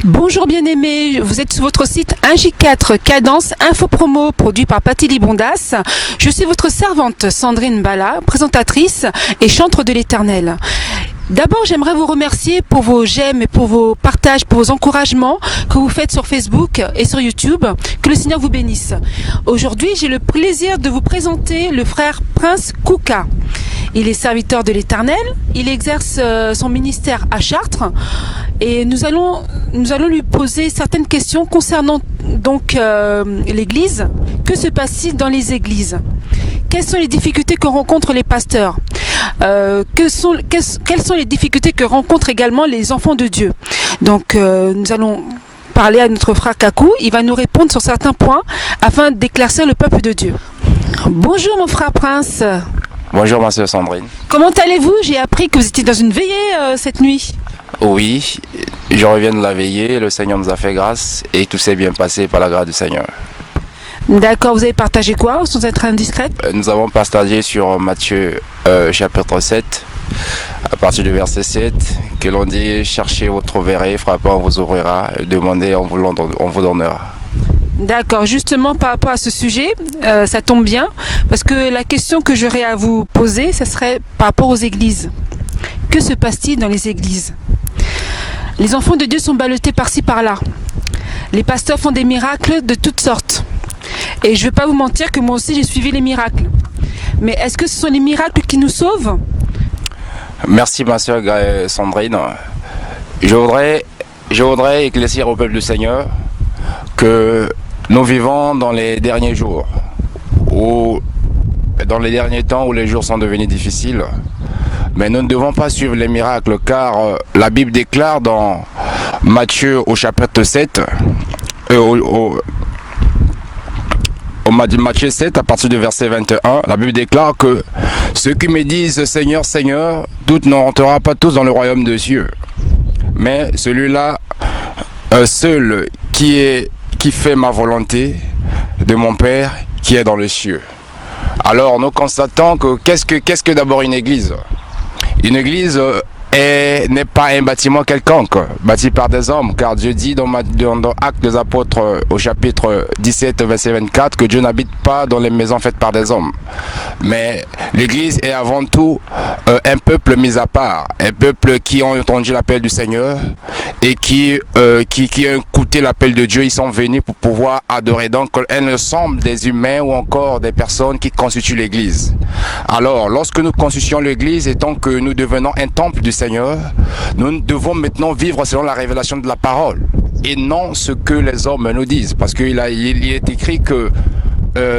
Bonjour bien-aimés, vous êtes sur votre site 1J4 Cadence Info Promo produit par Paty Libondas. Je suis votre servante Sandrine Bala, présentatrice et chantre de l'Éternel. D'abord, j'aimerais vous remercier pour vos j'aime et pour vos partages, pour vos encouragements que vous faites sur Facebook et sur YouTube. Que le Seigneur vous bénisse. Aujourd'hui, j'ai le plaisir de vous présenter le frère Prince Kouka. Il est serviteur de l'Éternel, il exerce son ministère à Chartres et nous allons lui poser certaines questions concernant donc l'Église. Que se passe-t-il dans les églises? Quelles sont les difficultés que rencontrent les pasteurs? Quelles sont les difficultés que rencontrent également les enfants de Dieu? Donc nous allons parler à notre frère Kakou, il va nous répondre sur certains points afin d'éclaircir le peuple de Dieu. Bonjour mon frère Prince. Bonjour ma sœur Sandrine. Comment allez-vous? J'ai appris que vous étiez dans une veillée cette nuit. Oui, je reviens de la veillée, le Seigneur nous a fait grâce et tout s'est bien passé par la grâce du Seigneur. D'accord, vous avez partagé quoi sans être indiscrète? Nous avons partagé sur Matthieu chapitre 7, à partir du verset 7, que l'on dit « Cherchez, vous trouverez, frappez, on vous ouvrira, demandez, on vous donnera ». D'accord, justement par rapport à ce sujet, ça tombe bien, parce que la question que j'aurais à vous poser, ce serait par rapport aux églises. Que se passe-t-il dans les églises? Les enfants de Dieu sont ballottés par-ci par-là. Les pasteurs font des miracles de toutes sortes. Et je ne vais pas vous mentir que moi aussi j'ai suivi les miracles. Mais est-ce que ce sont les miracles qui nous sauvent? Merci ma sœur Sandrine. Je voudrais éclaircir au peuple du Seigneur que nous vivons dans les derniers jours, ou dans les derniers temps où les jours sont devenus difficiles. Mais nous ne devons pas suivre les miracles car la Bible déclare dans Matthieu au chapitre 7, Matthieu 7 à partir du verset 21, la Bible déclare que ceux qui me disent Seigneur, Seigneur, tous ne rentreront pas tous dans le royaume de Dieu. Mais celui-là, seul qui fait ma volonté de mon Père qui est dans les cieux. Alors nous constatons que qu'est-ce que d'abord une église? Une église n'est pas un bâtiment quelconque, bâti par des hommes, car Dieu dit dans Actes des Apôtres au chapitre 17, verset 24, que Dieu n'habite pas dans les maisons faites par des hommes. Mais l'église est avant tout un peuple mis à part, un peuple qui ont entendu l'appel du Seigneur et qui ont écouté l'appel de Dieu. Ils sont venus pour pouvoir adorer. Donc, elles ne sont des humains ou encore des personnes qui constituent l'église. Alors, lorsque nous constituons l'église et tant que nous devenons un temple du Seigneur, nous devons maintenant vivre selon la révélation de la parole et non ce que les hommes nous disent, parce qu'il est écrit que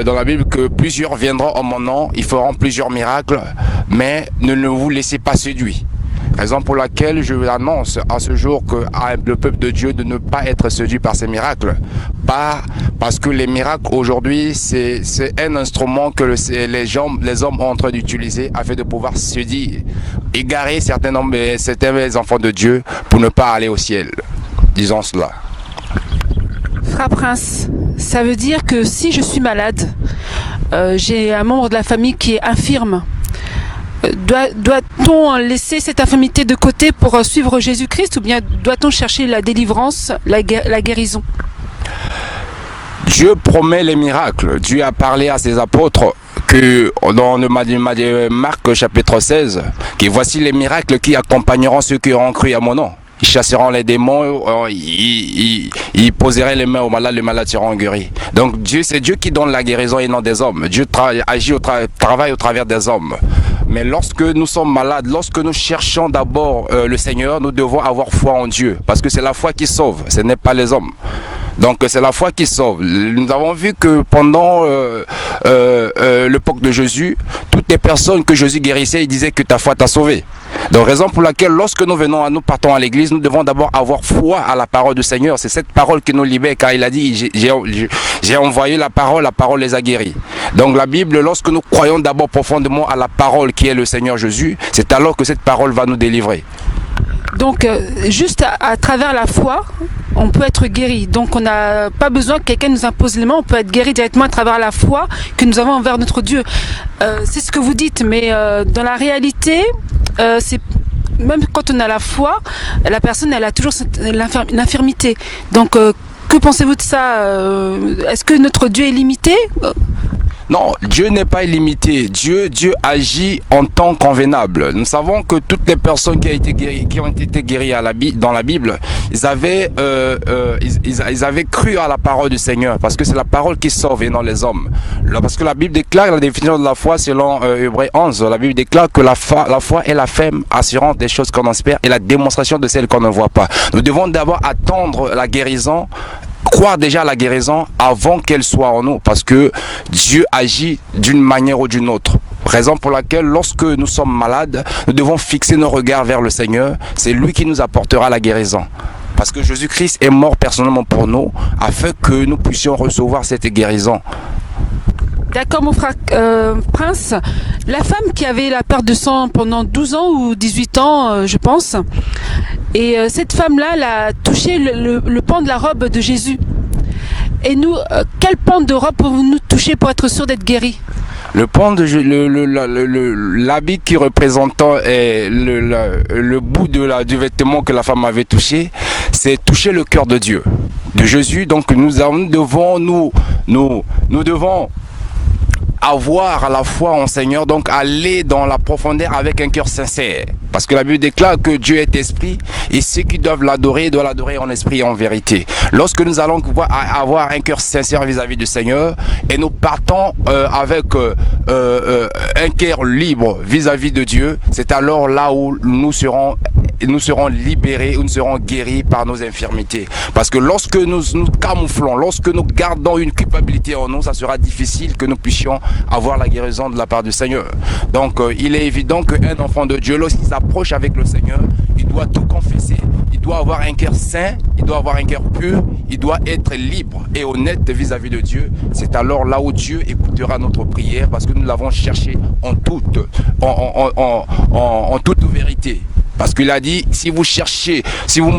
dans la Bible que plusieurs viendront en mon nom, ils feront plusieurs miracles, mais ne vous laissez pas séduire. Raison pour laquelle je vous annonce à ce jour que le peuple de Dieu de ne pas être séduit par ces miracles. Parce que les miracles aujourd'hui, c'est un instrument que les hommes ont en train d'utiliser afin de pouvoir séduire, égarer certains enfants de Dieu pour ne pas aller au ciel. Disons cela. Frère Prince, ça veut dire que si je suis malade, j'ai un membre de la famille qui est infirme, doit-on laisser cette infirmité de côté pour suivre Jésus-Christ ou bien doit-on chercher la délivrance, la guérison? Dieu promet les miracles. Dieu a parlé à ses apôtres que dans le Marc chapitre 16, que voici les miracles qui accompagneront ceux qui auront cru à mon nom. Ils chasseront les démons, ils poseraient les mains aux malades, les malades seront guéris. Donc c'est Dieu qui donne la guérison et non des hommes. Dieu agit travaille au travers des hommes. Mais lorsque nous sommes malades, lorsque nous cherchons d'abord le Seigneur, nous devons avoir foi en Dieu. Parce que c'est la foi qui sauve, ce n'est pas les hommes. Donc c'est la foi qui sauve. Nous avons vu que pendant l'époque de Jésus, toutes les personnes que Jésus guérissait, il disait que ta foi t'a sauvé. Donc raison pour laquelle lorsque nous partons à l'église, nous devons d'abord avoir foi à la parole du Seigneur. C'est cette parole qui nous libère, car il a dit j'ai envoyé la parole les a guéris. Donc la Bible, lorsque nous croyons d'abord profondément à la parole qui est le Seigneur Jésus, c'est alors que cette parole va nous délivrer. Donc juste à travers la foi, on peut être guéri. Donc on n'a pas besoin que quelqu'un nous impose les mains, on peut être guéri directement à travers la foi que nous avons envers notre Dieu. C'est ce que vous dites, mais dans la réalité, c'est même quand on a la foi, la personne elle a toujours l'infirmité. Donc que pensez-vous de ça? Est-ce que notre Dieu est limité? Non, Dieu n'est pas illimité. Dieu agit en temps convenable. Nous savons que toutes les personnes qui ont été guéries dans la Bible, ils avaient cru à la parole du Seigneur, parce que c'est la parole qui sauve et non les hommes. Parce que la Bible déclare la définition de la foi selon Hébreux 11. La Bible déclare que la foi est la ferme assurance des choses qu'on espère et la démonstration de celles qu'on ne voit pas. Nous devons d'abord attendre la guérison, croire déjà à la guérison avant qu'elle soit en nous, parce que Dieu agit d'une manière ou d'une autre. Raison pour laquelle lorsque nous sommes malades, nous devons fixer nos regards vers le Seigneur. C'est lui qui nous apportera la guérison. Parce que Jésus-Christ est mort personnellement pour nous, afin que nous puissions recevoir cette guérison. D'accord, mon frère Prince. La femme qui avait la perte de sang pendant 12 ans ou 18 ans, je pense, et cette femme-là, elle a touché le pan de la robe de Jésus. Et nous, quel pan de robe pouvons-nous toucher pour être sûr d'être guéris? Le pan de l'habit qui représentant le bout du vêtement que la femme avait touché, c'est toucher le cœur de Dieu, de Jésus. Donc nous devons avoir la foi en Seigneur, donc aller dans la profondeur avec un cœur sincère. Parce que la Bible déclare que Dieu est esprit et ceux qui doivent l'adorer doivent l'adorer en esprit et en vérité. Lorsque nous allons avoir un cœur sincère vis-à-vis du Seigneur et nous partons avec un cœur libre vis-à-vis de Dieu, c'est alors là où nous serons libérés, où nous serons guéris par nos infirmités. Parce que lorsque nous camouflons, lorsque nous gardons une culpabilité en nous, ça sera difficile que nous puissions avoir la guérison de la part du Seigneur. Donc il est évident qu'un enfant de Dieu, lorsqu'il s'approche avec le Seigneur, il doit tout confesser, il doit avoir un cœur saint, il doit avoir un cœur pur, il doit être libre et honnête vis-à-vis de Dieu. C'est alors là où Dieu écoutera notre prière, parce que nous l'avons cherché en toute vérité. Parce qu'il a dit, si vous me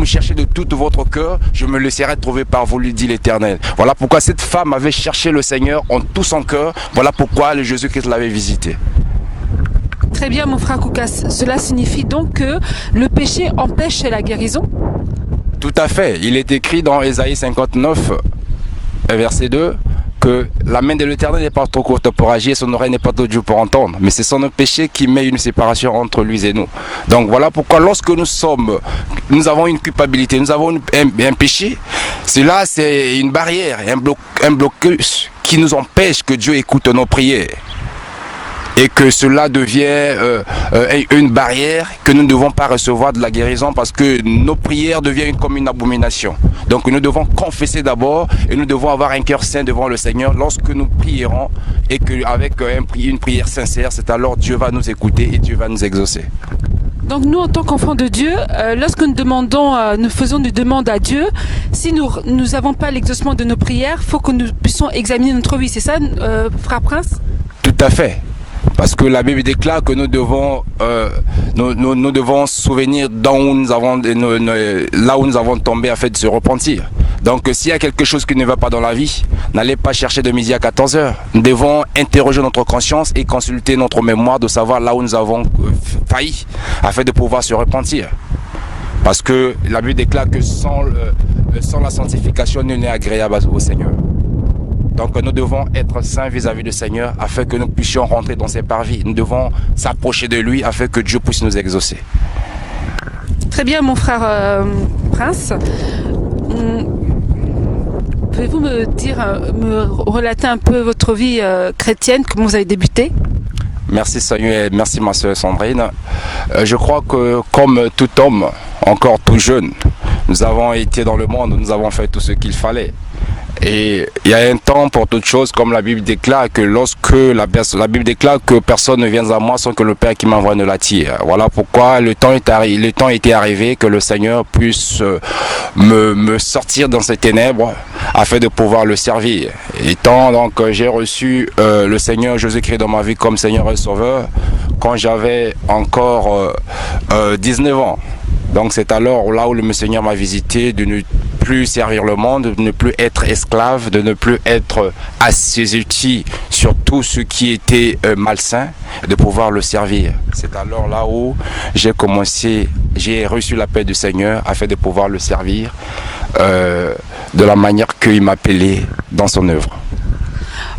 cherchez de tout votre cœur, je me laisserai trouver par vous, lui dit l'Éternel. Voilà pourquoi cette femme avait cherché le Seigneur en tout son cœur. Voilà pourquoi le Jésus-Christ l'avait visité. Très bien, mon frère Koukas. Cela signifie donc que le péché empêche la guérison? Tout à fait. Il est écrit dans Ésaïe 59, verset 2, que la main de l'Éternel n'est pas trop courte pour agir, son oreille n'est pas trop dure pour entendre, mais c'est son péché qui met une séparation entre lui et nous. Donc voilà pourquoi lorsque nous avons une culpabilité, nous avons un péché, cela c'est une barrière, un blocus qui nous empêche que Dieu écoute nos prières. Et que cela devient une barrière que nous ne devons pas recevoir de la guérison, parce que nos prières deviennent comme une abomination. Donc nous devons confesser d'abord et nous devons avoir un cœur saint devant le Seigneur lorsque nous prierons, et qu'avec une prière sincère, c'est alors Dieu va nous écouter et Dieu va nous exaucer. Donc nous, en tant qu'enfants de Dieu, lorsque nous faisons des demandes à Dieu, si nous n'avons pas l'exaucement de nos prières, il faut que nous puissions examiner notre vie. C'est ça, frère Prince? Tout à fait. Parce que la Bible déclare que nous devons souvenir là où nous avons tombé afin de se repentir. Donc s'il y a quelque chose qui ne va pas dans la vie, n'allez pas chercher de midi à 14 heures. Nous devons interroger notre conscience et consulter notre mémoire, de savoir là où nous avons failli, afin de pouvoir se repentir. Parce que la Bible déclare que sans la sanctification, nul n'est agréable au Seigneur. Donc nous devons être saints vis-à-vis du Seigneur afin que nous puissions rentrer dans ses parvis. Nous devons s'approcher de lui afin que Dieu puisse nous exaucer. Très bien, mon frère Prince. Pouvez-vous me relater un peu votre vie chrétienne, comment vous avez débuté? Merci Seigneur et merci ma soeur Sandrine. Je crois que comme tout homme, encore tout jeune, nous avons été dans le monde, nous avons fait tout ce qu'il fallait. Et il y a un temps pour toute chose, comme la Bible déclare que la Bible déclare que personne ne vient à moi sans que le Père qui m'envoie ne l'attire. Voilà pourquoi le temps était arrivé que le Seigneur puisse me sortir dans ces ténèbres afin de pouvoir le servir. Étant donc j'ai reçu le Seigneur Jésus-Christ dans ma vie comme Seigneur et Sauveur quand j'avais encore 19 ans. Donc c'est alors là où le Seigneur m'a visité, de ne plus servir le monde, de ne plus être esclave, de ne plus être assujetti sur tout ce qui était malsain, de pouvoir le servir. C'est alors là où j'ai reçu l'appel du Seigneur afin de pouvoir le servir de la manière qu'il m'appelait dans son œuvre.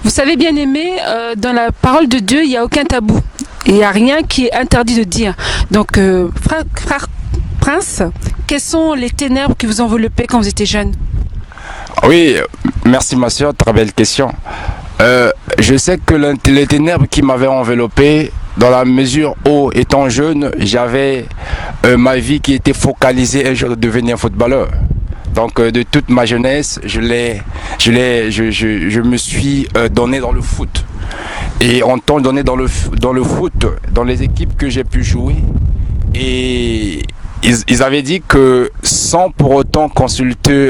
Vous savez, bien aimé, dans la parole de Dieu, il n'y a aucun tabou. Il n'y a rien qui est interdit de dire. Donc, frère Prince, quelles sont les ténèbres qui vous enveloppaient quand vous étiez jeune? Oui, merci ma soeur, très belle question. Je sais que les ténèbres qui m'avaient enveloppé, dans la mesure où, étant jeune, j'avais ma vie qui était focalisée un jour de devenir footballeur. Donc de toute ma jeunesse, je me suis donné dans le foot. Et en temps donné dans le foot, dans les équipes que j'ai pu jouer, et ils avaient dit que sans pour autant consulter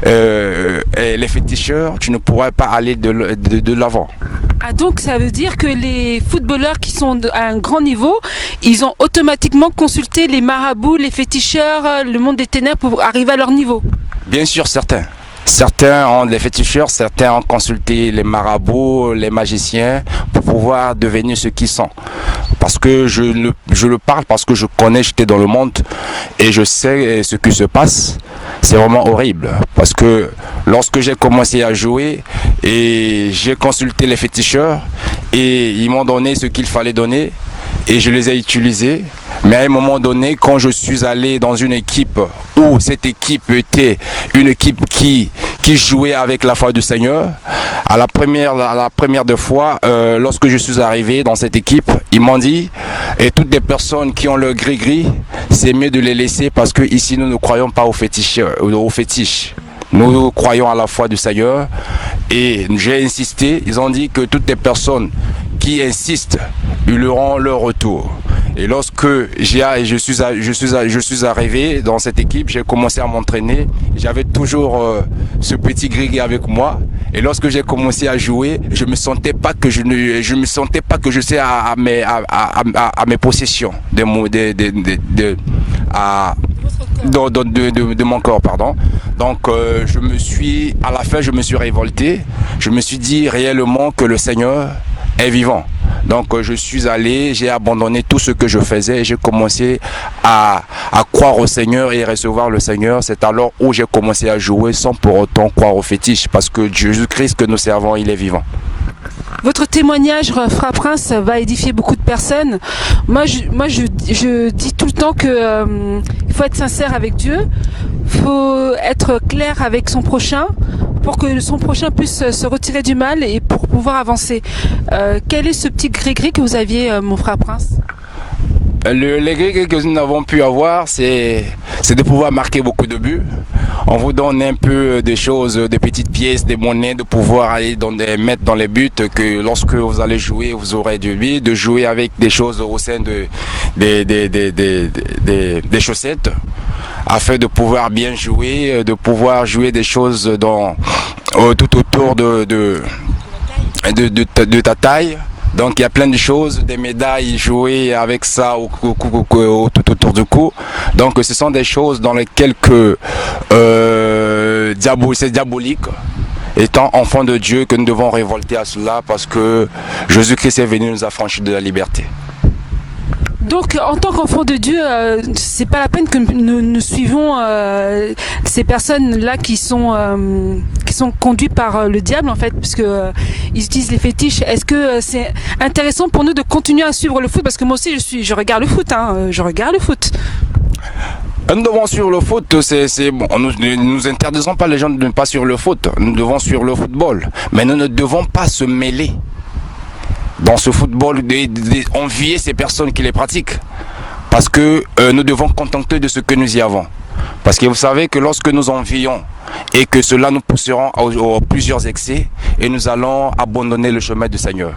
les féticheurs, tu ne pourrais pas aller de l'avant. Ah, donc ça veut dire que les footballeurs qui sont à un grand niveau, ils ont automatiquement consulté les marabouts, les féticheurs, le monde des ténèbres pour arriver à leur niveau? Bien sûr, certains. Certains ont des féticheurs, certains ont consulté les marabouts, les magiciens pour pouvoir devenir ce qu'ils sont. Parce que je le parle, parce que je connais, j'étais dans le monde et je sais ce qui se passe. C'est vraiment horrible. Parce que lorsque j'ai commencé à jouer et j'ai consulté les féticheurs et ils m'ont donné ce qu'il fallait donner et je les ai utilisés. Mais à un moment donné, quand je suis allé dans une équipe où cette équipe était une équipe qui jouait avec la foi du Seigneur, à la première de fois, lorsque je suis arrivé dans cette équipe, ils m'ont dit, et toutes les personnes qui ont le gris-gris, c'est mieux de les laisser parce que ici nous ne croyons pas aux fétiches. Nous croyons à la foi du Seigneur. Et j'ai insisté, ils ont dit que toutes les personnes qui insistent, ils auront leur retour. Et lorsque je suis arrivé dans cette équipe, j'ai commencé à m'entraîner. J'avais toujours ce petit gris avec moi. Et lorsque j'ai commencé à jouer, je me sentais pas que je sais à mes possessions de mon corps, pardon. Donc à la fin je me suis révolté. Je me suis dit réellement que le Seigneur est vivant. Donc je suis allé, j'ai abandonné tout ce que je faisais et j'ai commencé à croire au Seigneur et recevoir le Seigneur. C'est alors où j'ai commencé à jouer sans pour autant croire aux fétiches, parce que Jésus-Christ que nous servons, il est vivant. Votre témoignage, frère Prince, va édifier beaucoup de personnes. Moi, je dis tout le temps que il faut être sincère avec Dieu, il faut être clair avec son prochain pour que son prochain puisse se retirer du mal et pour pouvoir avancer. Quel est ce petit gris-gris que vous aviez, mon frère Prince? Les gris que nous avons pu avoir, c'est de pouvoir marquer beaucoup de buts. On vous donne un peu des choses, des petites pièces, des monnaies, de pouvoir aller mettre dans les buts, que lorsque vous allez jouer, vous aurez du but, de jouer avec des choses au sein des chaussettes, afin de pouvoir bien jouer, de pouvoir jouer des choses tout autour de ta taille. Donc il y a plein de choses, des médailles jouées avec ça tout autour du cou. Donc ce sont des choses dans lesquelles c'est diabolique. Étant enfant de Dieu que nous devons révolter à cela, parce que Jésus-Christ est venu nous affranchir de la liberté. Donc, en tant qu'enfant de Dieu, c'est pas la peine que nous suivons ces personnes-là qui sont conduites par le diable, en fait, puisque ils utilisent les fétiches. Est-ce que c'est intéressant pour nous de continuer à suivre le foot? Parce que moi aussi, je regarde le foot, je regarde le foot. Nous devons suivre le foot, bon. Nous ne interdisons pas les gens de ne pas suivre le foot. Nous devons suivre le football, mais nous ne devons pas se mêler dans ce football, envier ces personnes qui les pratiquent, parce que nous devons contenter de ce que nous y avons. Parce que vous savez que lorsque nous envions et que cela nous poussera à plusieurs excès, et nous allons abandonner le chemin du Seigneur.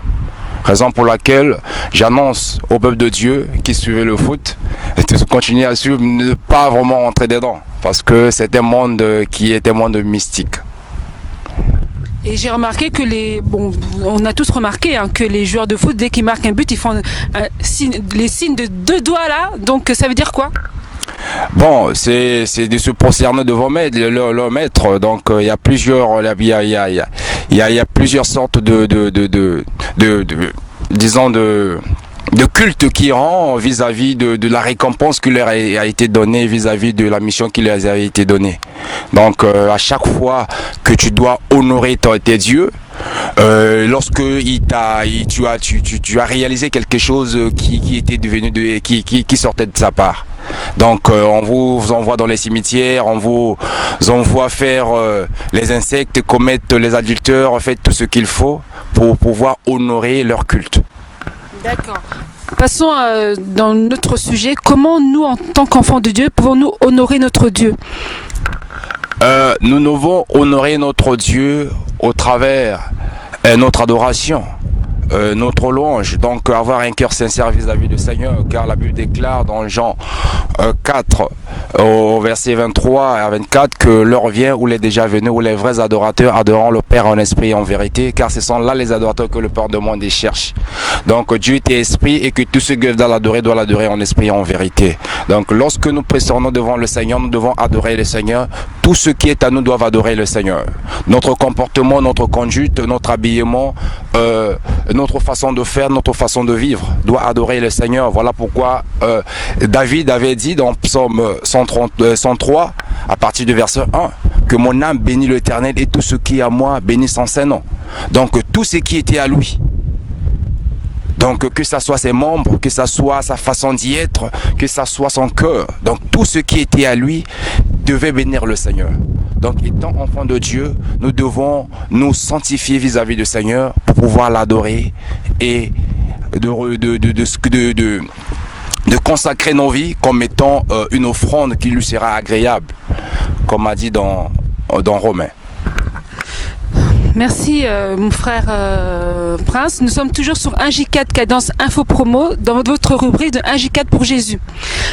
Raison pour laquelle j'annonce au peuple de Dieu qui suivait le foot de continuer à suivre, ne pas vraiment entrer dedans, parce que c'est un monde qui est un monde mystique. Et j'ai remarqué que on a tous remarqué que les joueurs de foot, dès qu'ils marquent un but, ils font les signes de deux doigts là. Donc ça veut dire quoi? Bon, c'est de se prosterner devant le maître. Donc il y a plusieurs, il y a plusieurs sortes disons de culte qui rend vis-à-vis de la récompense qui leur a été donnée, vis-à-vis de la mission qui leur a été donnée. Donc à chaque fois que tu dois honorer tes dieux, lorsque tu as réalisé quelque chose qui était devenu qui sortait de sa part. Donc on vous envoie dans les cimetières, on vous envoie faire les insectes, commettre les adultères, faites tout ce qu'il faut pour pouvoir honorer leur culte. D'accord. Passons dans notre sujet. Comment nous, en tant qu'enfants de Dieu, pouvons-nous honorer notre Dieu? Nous devons honorer notre Dieu au travers notre adoration, notre louange. Donc avoir un cœur sincère vis-à-vis du Seigneur, car la Bible déclare dans Jean 4 au verset 23 à 24 que l'heure vient où les déjà venus, où les vrais adorateurs adoreront le Père en esprit et en vérité, car ce sont là les adorateurs que le Père demande et cherche. Donc Dieu est esprit et que tous ceux qui doivent l'adorer doivent l'adorer en esprit et en vérité. Donc lorsque nous pressons devant le Seigneur, nous devons adorer le Seigneur. Tout ce qui est à nous doivent adorer le Seigneur. Notre comportement, notre conduite, notre habillement, notre façon de faire, notre façon de vivre doit adorer le Seigneur. Voilà pourquoi David avait dit dans Psaume 103 à partir du verset 1 que mon âme bénit l'Éternel et tout ce qui est à moi bénit son Saint-Nom. Donc tout ce qui était à lui. Donc que ça soit ses membres, que ça soit sa façon d'y être, que ça soit son cœur. Donc tout ce qui était à lui devait bénir le Seigneur. Donc étant enfants de Dieu, nous devons nous sanctifier vis-à-vis du Seigneur pour pouvoir l'adorer et de consacrer nos vies comme étant une offrande qui lui sera agréable, comme a dit dans Romains. Merci mon frère Prince. Nous sommes toujours sur 1J4 Cadence Info Promo dans votre rubrique de 1J4 pour Jésus.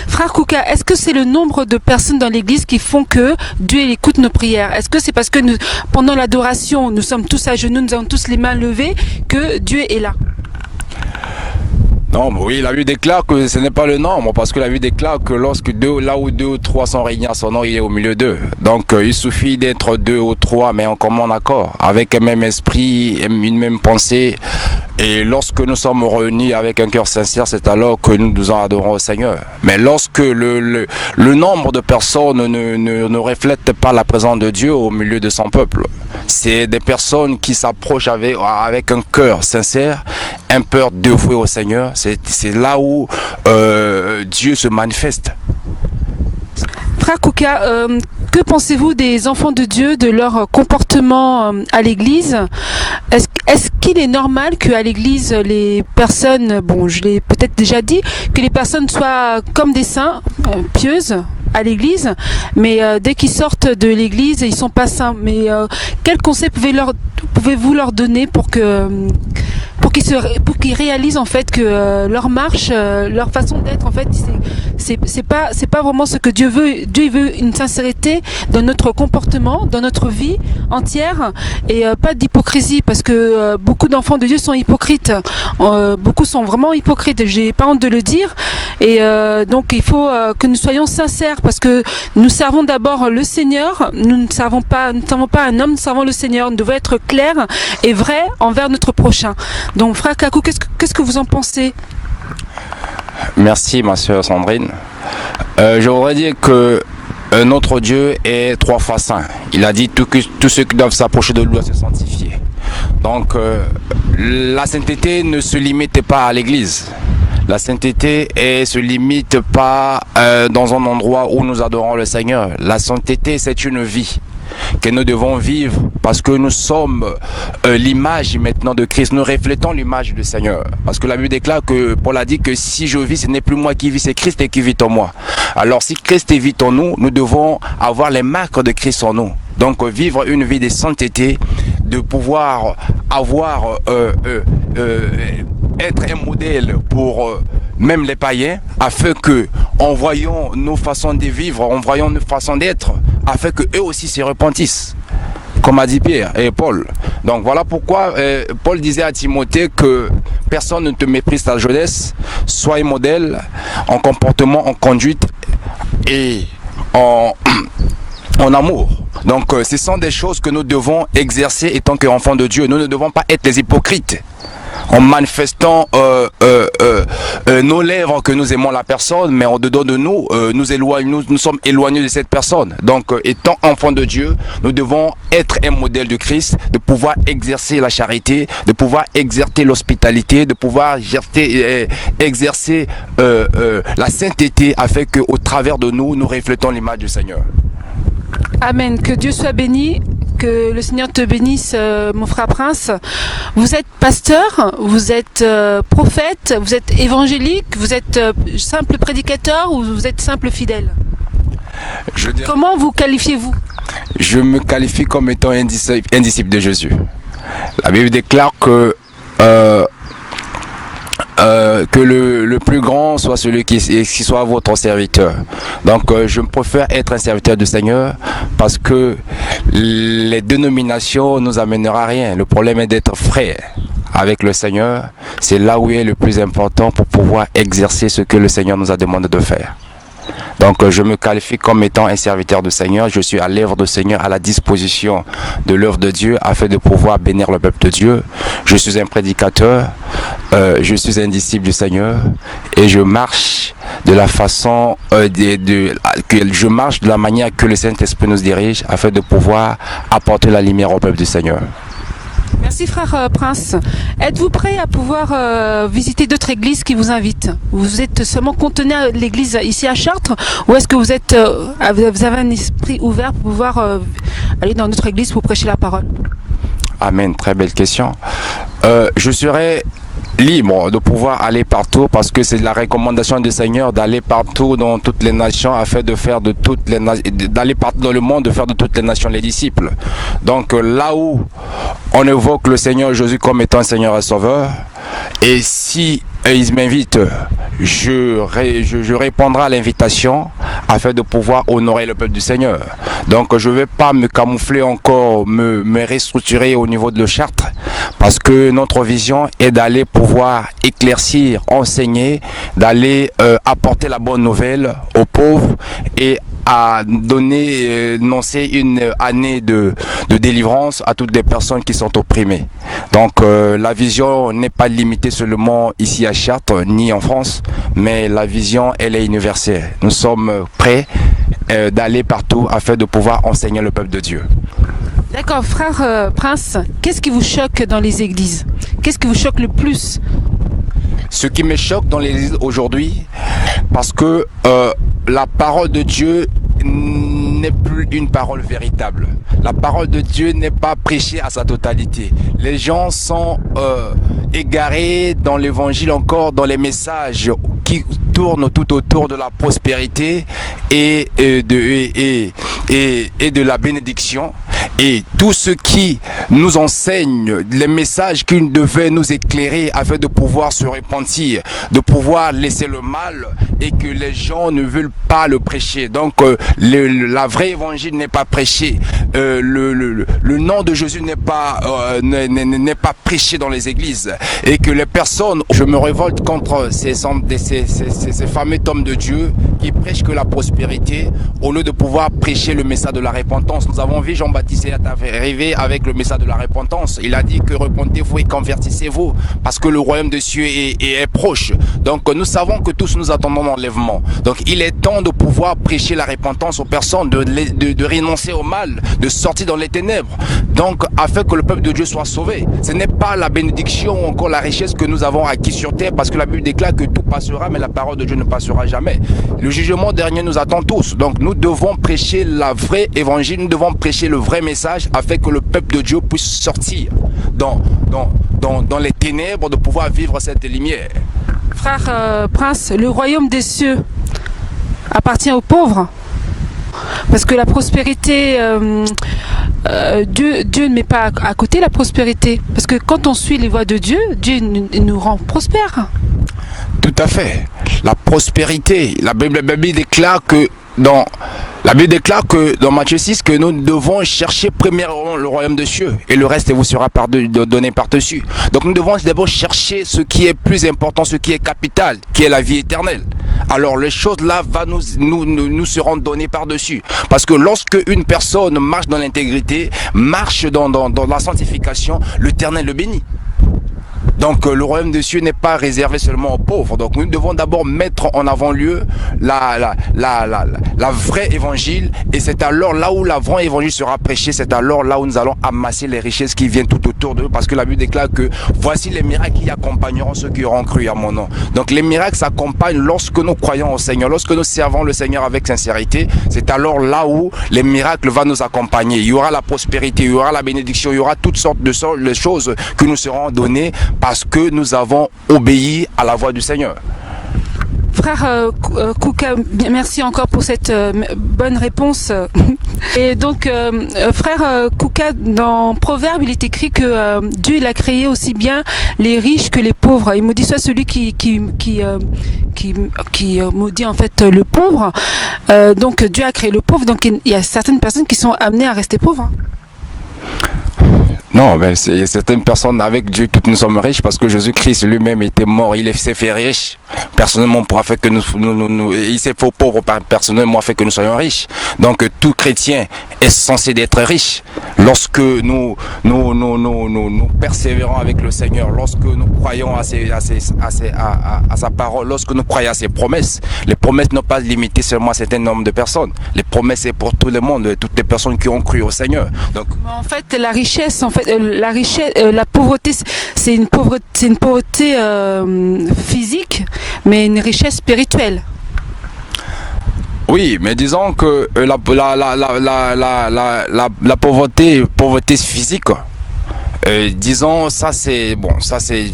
Frère Kouka, est-ce que c'est le nombre de personnes dans l'église qui font que Dieu écoute nos prières? Est-ce que c'est parce que pendant l'adoration, nous sommes tous à genoux, nous avons tous les mains levées que Dieu est là? Non, mais oui, la Bible déclare que ce n'est pas le nombre, parce que la Bible déclare que lorsque là où deux ou trois sont réunis à son nom, il est au milieu d'eux. Donc il suffit d'être deux ou trois, mais en commun accord, avec un même esprit, une même pensée. Et lorsque nous sommes réunis avec un cœur sincère, c'est alors que nous adorons au Seigneur. Mais lorsque le nombre de personnes ne reflète pas la présence de Dieu au milieu de son peuple, c'est des personnes qui s'approchent avec un cœur sincère, un cœur dévoué au Seigneur. C'est là où Dieu se manifeste. Frère Kouka, que pensez-vous des enfants de Dieu, de leur comportement à l'église? Est-ce qu'il est normal qu'à l'église, les personnes, bon, je l'ai peut-être déjà dit, que les personnes soient comme des saints, pieuses à l'église, mais dès qu'ils sortent de l'église, ils sont pas saints. Mais quel conseil pouvez-vous leur donner pour qu'ils réalisent en fait que leur marche, leur façon d'être, en fait, c'est pas vraiment ce que Dieu veut. Dieu veut une sincérité dans notre comportement, dans notre vie entière, et pas d'hypocrisie, parce que beaucoup d'enfants de Dieu sont hypocrites. Beaucoup sont vraiment hypocrites. J'ai pas honte de le dire. Et donc il faut que nous soyons sincères, parce que nous servons d'abord le Seigneur. Nous ne servons pas un homme, nous servons le Seigneur. Nous devons être clairs et vrais envers notre prochain. Donc frère Kakou, qu'est-ce que vous en pensez? Merci ma soeur Sandrine. Je voudrais dire que notre Dieu est trois fois saint. Il a dit tous ceux qui doivent s'approcher de lui doivent se sanctifier. Donc la sainteté ne se limite pas à l'église. La sainteté ne se limite pas dans un endroit où nous adorons le Seigneur. La sainteté, c'est une vie que nous devons vivre, parce que nous sommes l'image maintenant de Christ. Nous reflétons l'image du Seigneur. Parce que la Bible déclare que Paul a dit que si je vis, ce n'est plus moi qui vis, c'est Christ qui vit en moi. Alors si Christ vit en nous, nous devons avoir les marques de Christ en nous. Donc vivre une vie de sainteté, de pouvoir avoir être un modèle pour même les païens, afin que, en voyant nos façons de vivre, en voyant nos façons d'être, afin que eux aussi se repentissent, comme a dit Pierre et Paul. Donc voilà pourquoi Paul disait à Timothée que personne ne te méprise ta jeunesse, sois un modèle en comportement, en conduite, et en amour. Donc ce sont des choses que nous devons exercer étant qu'enfants de Dieu. Nous ne devons pas être les hypocrites en manifestant nos lèvres que nous aimons la personne, mais en dedans de nous, nous sommes éloignés de cette personne. Donc étant enfants de Dieu, nous devons être un modèle de Christ, de pouvoir exercer la charité, de pouvoir exercer l'hospitalité, de pouvoir exercer la sainteté, afin qu'au travers de nous, nous reflétons l'image du Seigneur. Amen. Que Dieu soit béni. Que le Seigneur te bénisse, mon frère Prince. Vous êtes pasteur, vous êtes prophète, vous êtes évangélique, vous êtes simple prédicateur ou vous êtes simple fidèle? Comment vous qualifiez-vous? Je me qualifie comme étant un disciple de Jésus. La Bible déclare que le plus grand soit celui qui soit votre serviteur. Donc je préfère être un serviteur du Seigneur, parce que les dénominations nous amènera à rien. Le problème est d'être frère avec le Seigneur. C'est là où il est le plus important pour pouvoir exercer ce que le Seigneur nous a demandé de faire. Donc je me qualifie comme étant un serviteur du Seigneur. Je suis à l'œuvre du Seigneur, à la disposition de l'œuvre de Dieu, afin de pouvoir bénir le peuple de Dieu. Je suis un prédicateur, je suis un disciple du Seigneur, et je marche de la façon je marche de la manière que le Saint-Esprit nous dirige, afin de pouvoir apporter la lumière au peuple du Seigneur. Merci frère Prince. Êtes-vous prêt à pouvoir visiter d'autres églises qui vous invitent? Vous êtes seulement cantonné à l'église ici à Chartres, ou est-ce que vous avez un esprit ouvert pour pouvoir aller dans notre église pour prêcher la parole? Amen, très belle question. Je serai libre de pouvoir aller partout, parce que c'est la recommandation du Seigneur d'aller partout dans toutes les nations, afin de faire d'aller partout dans le monde, de faire de toutes les nations les disciples. Donc là où on évoque le Seigneur Jésus comme étant Seigneur et Sauveur, et si il m'invite, je répondrai à l'invitation, afin de pouvoir honorer le peuple du Seigneur. Donc je ne vais pas me camoufler encore, me restructurer au niveau de Chartres, parce que notre vision est d'aller pouvoir éclaircir, enseigner, d'aller apporter la bonne nouvelle aux pauvres, et à annoncer une année de délivrance à toutes les personnes qui sont opprimées. Donc la vision n'est pas limitée seulement ici à Chartres ni en France, mais la vision elle est universelle. Nous sommes prêts d'aller partout afin de pouvoir enseigner le peuple de Dieu. D'accord, frère Prince, qu'est-ce qui vous choque dans les églises? Qu'est-ce qui vous choque le plus? Ce qui me choque dans les églises aujourd'hui, parce que la parole de Dieu n'est plus une parole véritable. La parole de Dieu n'est pas prêchée à sa totalité. Les gens sont égarés dans l'évangile, encore dans les messages qui tournent tout autour de la prospérité et de la bénédiction. Et tout ce qui nous enseigne, les messages qui devaient nous éclairer afin de pouvoir se repentir, de pouvoir laisser le mal, et que les gens ne veulent pas le prêcher. Donc la vraie évangile n'est pas prêché. Le nom de Jésus n'est pas prêché dans les églises. Et que les personnes, je me révolte contre ces fameux hommes de Dieu qui prêchent que la prospérité, au lieu de pouvoir prêcher le message de la repentance. Nous avons vu Jean-Baptiste arriver avec le message de la repentance. Il a dit que repentez-vous et convertissez-vous, parce que le royaume de Dieu est proche. Donc nous savons que tous nous attendons l'enlèvement. Donc il est temps de pouvoir prêcher la repentance aux personnes, de renoncer au mal, de sortir dans les ténèbres, donc afin que le peuple de Dieu soit sauvé. Ce n'est pas la bénédiction ou encore la richesse que nous avons acquis sur terre, parce que la Bible déclare que tout passera, mais la parole de Dieu ne passera jamais. Le jugement dernier nous attend tous. Donc nous devons prêcher la vraie évangile, nous devons prêcher le vrai message, afin que le peuple de Dieu puisse sortir dans les ténèbres, de pouvoir vivre cette lumière. Frère Prince, le royaume des cieux appartient aux pauvres, parce que la prospérité, Dieu ne met pas à côté la prospérité, parce que quand on suit les voies de Dieu, Dieu nous rend prospères. Tout à fait. La prospérité, la Bible déclare que dans Matthieu 6 que nous devons chercher premièrement le royaume des cieux, et le reste vous sera donné par-dessus. Donc nous devons d'abord chercher ce qui est plus important, ce qui est capital, qui est la vie éternelle, alors les choses là nous seront données par-dessus. Parce que lorsque une personne marche dans l'intégrité, marche dans la sanctification, l'Éternel le bénit. Donc le royaume des cieux n'est pas réservé seulement aux pauvres. Donc nous devons d'abord mettre en avant-lieu la vraie évangile. Et c'est alors là où la vraie évangile sera prêchée, c'est alors là où nous allons amasser les richesses qui viennent tout autour d'eux. Parce que la Bible déclare que voici les miracles qui accompagneront ceux qui auront cru à mon nom. Donc les miracles s'accompagnent lorsque nous croyons au Seigneur, lorsque nous servons le Seigneur avec sincérité. C'est alors là où les miracles vont nous accompagner. Il y aura la prospérité, il y aura la bénédiction, il y aura toutes sortes de choses que nous serons données parce que nous avons obéi à la voix du Seigneur. Frère Kouka, merci encore pour cette bonne réponse. Et donc, frère Kouka, dans Proverbe, il est écrit que Dieu il a créé aussi bien les riches que les pauvres. Il maudit soit celui qui maudit en fait le pauvre. Donc Dieu a créé le pauvre, donc il y a certaines personnes qui sont amenées à rester pauvres. Non, mais c'est certaines personnes avec Dieu que nous sommes riches parce que Jésus-Christ lui-même était mort, il s'est fait riche. Personnellement, pour faire que il s'est fait pauvre personnellement, fait que nous soyons riches. Donc tout chrétien est censé d'être riche. Lorsque nous persévérons avec le Seigneur, lorsque nous croyons à sa parole, lorsque nous croyons à ses promesses, les promesses n'ont pas limité seulement à un certain nombre de personnes. Les promesses c'est pour tout le monde, toutes les personnes qui ont cru au Seigneur. Donc en fait, la richesse, la pauvreté, c'est une pauvreté physique, mais une richesse spirituelle. Oui, mais disons que la pauvreté physique, disons ça c'est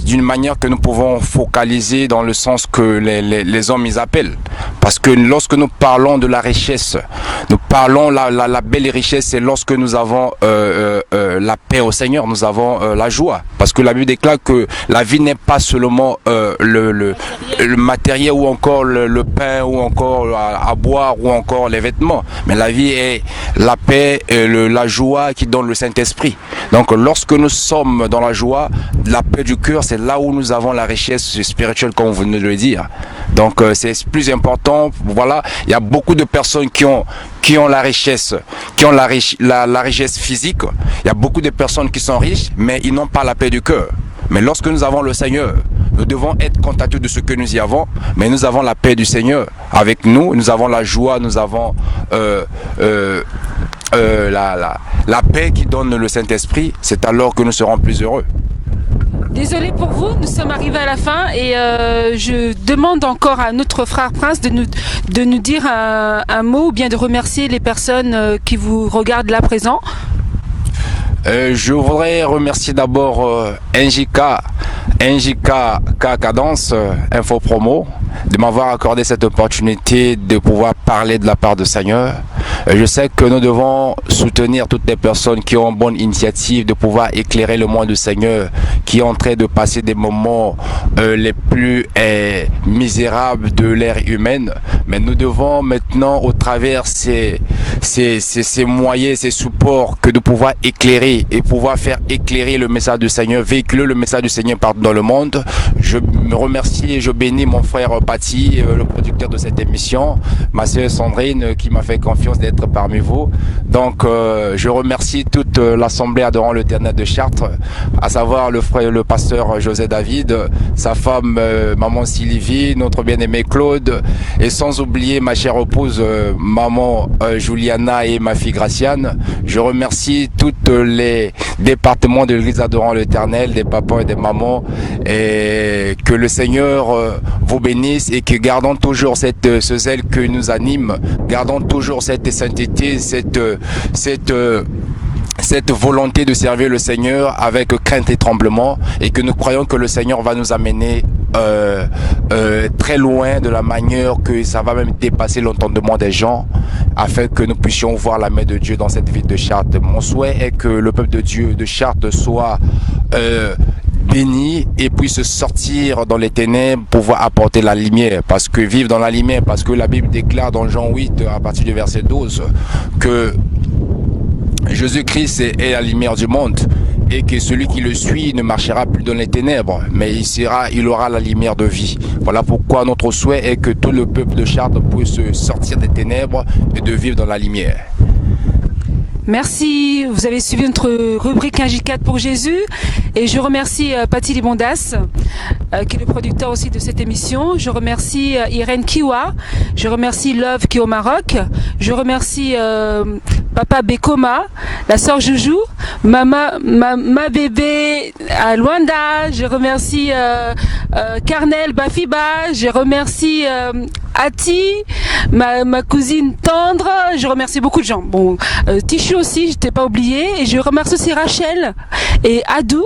d'une manière que nous pouvons focaliser dans le sens que les hommes ils appellent. Parce que lorsque nous parlons de la richesse, nous parlons la belle richesse, c'est lorsque nous avons la paix au Seigneur, nous avons la joie. Parce que la Bible déclare que la vie n'est pas seulement le matériel ou encore le pain ou encore à boire ou encore les vêtements. Mais la vie est la paix et la joie qui donne le Saint-Esprit. Donc lorsque nous sommes dans la joie, la paix du cœur, c'est là où nous avons la richesse spirituelle comme vous venez de le dire. Donc c'est plus important. Voilà, il y a beaucoup de personnes qui ont la richesse, la richesse physique. Il y a beaucoup de personnes qui sont riches, mais ils n'ont pas la paix du cœur. Mais lorsque nous avons le Seigneur, nous devons être contentés de ce que nous y avons, mais nous avons la paix du Seigneur avec nous, nous avons la joie, nous avons la paix qui donne le Saint-Esprit. C'est alors que nous serons plus heureux. Désolé pour vous, nous sommes arrivés à la fin et je demande encore à notre frère Prince de nous dire un mot ou bien de remercier les personnes qui vous regardent là présent. Je voudrais remercier d'abord NJK Cadence Info Promo de m'avoir accordé cette opportunité de pouvoir parler de la part du Seigneur. Je sais que nous devons soutenir toutes les personnes qui ont une bonne initiative de pouvoir éclairer le monde du Seigneur, qui est en train de passer des moments les plus misérables de l'ère humaine. Mais nous devons maintenant, au travers ces moyens, ces supports, que de pouvoir éclairer et pouvoir faire éclairer le message du Seigneur, véhiculer le message du Seigneur partout dans le monde. Je me remercie et je bénis mon frère Paty, le producteur de cette émission, ma sœur Sandrine qui m'a fait confiance d'être parmi vous. Donc je remercie toute l'assemblée adorant l'Éternel de Chartres, à savoir le pasteur José David, sa femme maman Sylvie, notre bien-aimé Claude, et sans oublier ma chère épouse maman Juliana et ma fille Graciane. Je remercie toutes les départements de l'église adorant l'Éternel, des papas et des mamans, et que le Seigneur vous bénisse et que gardons toujours ce zèle que nous anime, gardons toujours cette sainteté, cette volonté de servir le Seigneur avec crainte et tremblement, et que nous croyons que le Seigneur va nous amener très loin, de la manière que ça va même dépasser l'entendement des gens, afin que nous puissions voir la main de Dieu dans cette ville de Chartres. Mon souhait est que le peuple de Dieu de Chartres soit béni et puisse sortir dans les ténèbres, pouvoir apporter la lumière, parce que vivre dans la lumière, parce que la Bible déclare dans Jean 8 à partir du verset 12 que Jésus-Christ est la lumière du monde, et que celui qui le suit ne marchera plus dans les ténèbres, mais il aura la lumière de vie. Voilà pourquoi notre souhait est que tout le peuple de Chartres puisse sortir des ténèbres et de vivre dans la lumière. Merci, vous avez suivi notre rubrique 1J4 pour Jésus et je remercie Paty Libondas qui est le producteur aussi de cette émission. Je remercie Irène Kiwa, je remercie Love qui est au Maroc, je remercie Papa Bekoma, la sœur Joujou, ma bébé à Luanda, je remercie Carnel Bafiba, je remercie Ati, ma cousine Tendre, je remercie beaucoup de gens. Bon, Tichou aussi, je t'ai pas oublié, et je remercie aussi Rachel et Adou,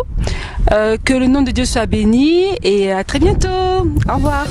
que le nom de Dieu soit béni, et à très bientôt. Au revoir.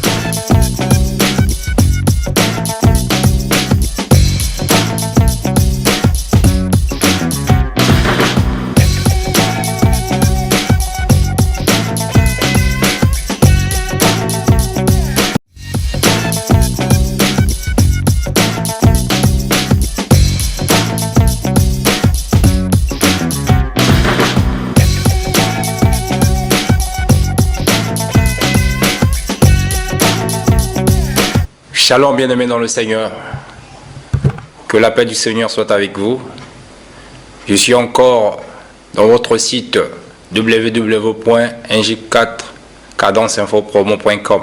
Shalom, bien-aimés dans le Seigneur. Que la paix du Seigneur soit avec vous. Je suis encore dans votre site www.nj4cadenceinfopromo.com.